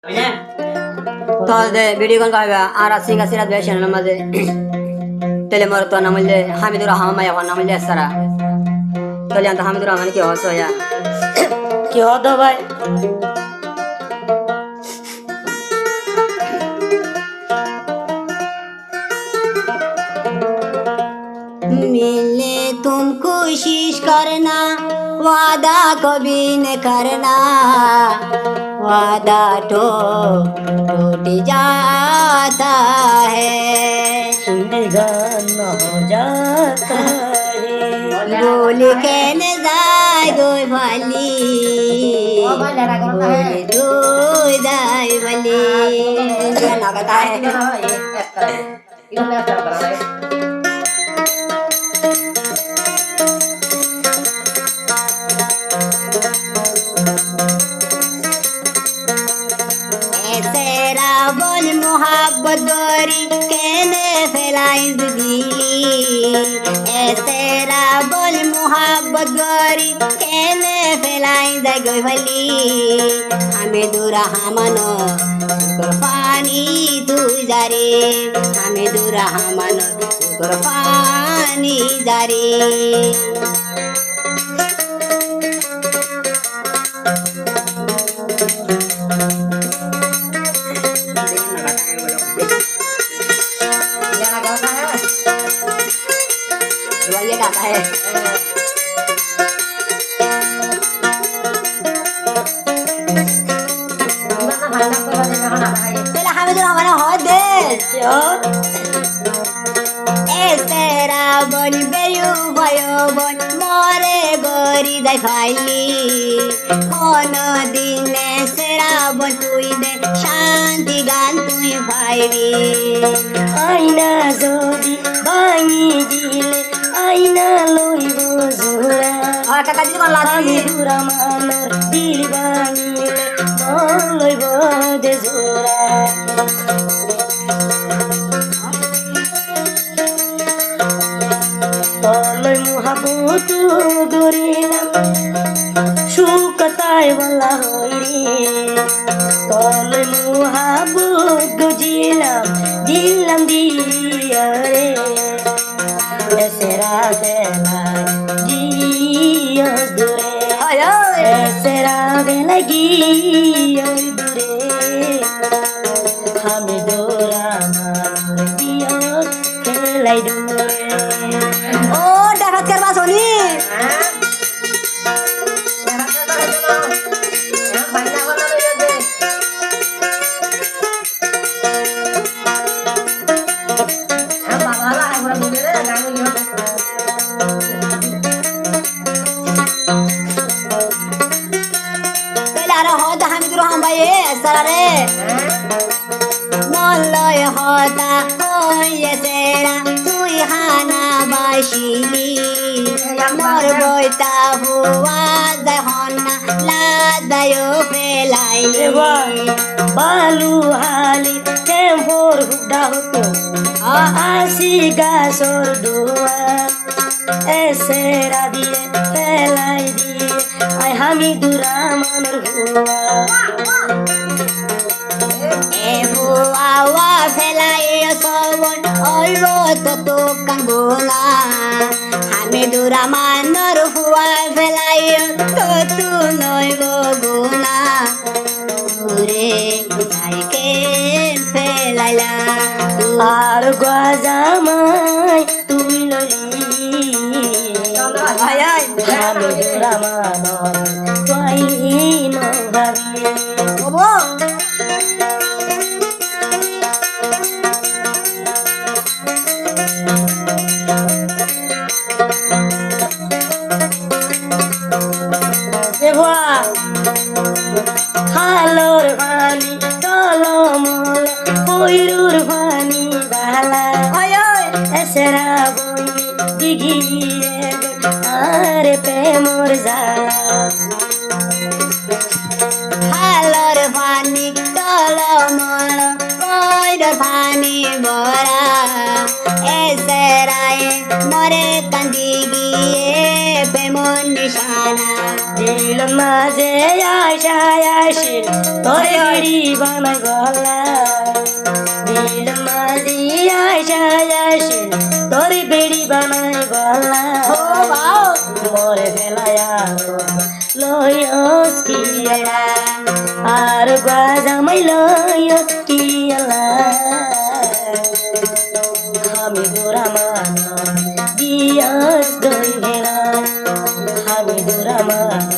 তো ভিডিও কোন কাইবা আর সিঙ্গা সিরাত ভাই চ্যানেলের মাঝে তেলে মর তো নামলে হামিদুর রহমান মায়া হন নামলে সারা তাহলে আন্ত হামিদুর রহমান কি হস হয়া কি হতো ভাই मिलने तुम कोशिश करना वादा कभी न करना वादा तो टूट जाता है गाना हो जाता है बोल के न जाए गो भली बोल दो जाए भली गाना गाता है बोल मोहब्बत गोरी कहने फैलाई दिली ऐसे बोल मोहब्बत गोरी कहने फैलाई जागो भली हमें दूरा हमनो कुर्बानी तू जारी हमें दूरा हमनो कुर्बानी जारी ये गाता है पहले हामिदुर हमारा हो दे तेरा बन बेयु भयो बन मरे गरी जाय फाइली कोन दिने सेरा बन तुई दे शांति गान तुई फाइली आईना जोदी बांगी दिले आईना लइब जोरा काका जी कोन लादी पूरा मानर दिल बांगिले मन लइब दे जोरा तलय मोहब्बत गरिलाम सुकताय वाला हइरे तलय मोहब्बत गजिलाम दिलाम दियारे ऐसेरा बेला गियस दुरे ऐसेरा बेला गियस दुरे हमें दोरा मार गियस खेलाई दुरे ओ डाकत करवा सोनी মলয় হতা হয়ে সেরা তুই হানা বাসিলি মর বইতা হুয়া দহনা লাদায়ো ফেলাইলি বালু হালি টেম্পোর হুডা হতো আসি গাছর দোয়া এসেরা দিয়ে ফেলাই দিয়ে আই হামিদুর রহমানের হুয়া Awa felai sawon oibo to kangula Hamidur Rahmanor huwa felai to noibo guna Ure naiken felaila আর গজামাই তুই ললি হামিদুর রহমান তুই নভাবি ওবো হালোর পানি টলমল কইরুর পানি বালা এসেরা বইনি দিঘিরে আরে প্রেমর জালা হালোর পানি টলমল কইরুর পানি বরা এসেরায় মরে কান্দি গিয়ে বেমন নিশানা দিল মাঝে আশায় আসিল তোরে বেড়ি বানাই গলা দিল মাঝে আশায় আসিল তোরে বেড়ি বানাই গলা ও বাও মোরে ফেলায়া লয়স কি আর গাজামাই লয়স কি আমি দুরামান দিয়াস দই ভেলা আমি দুরামান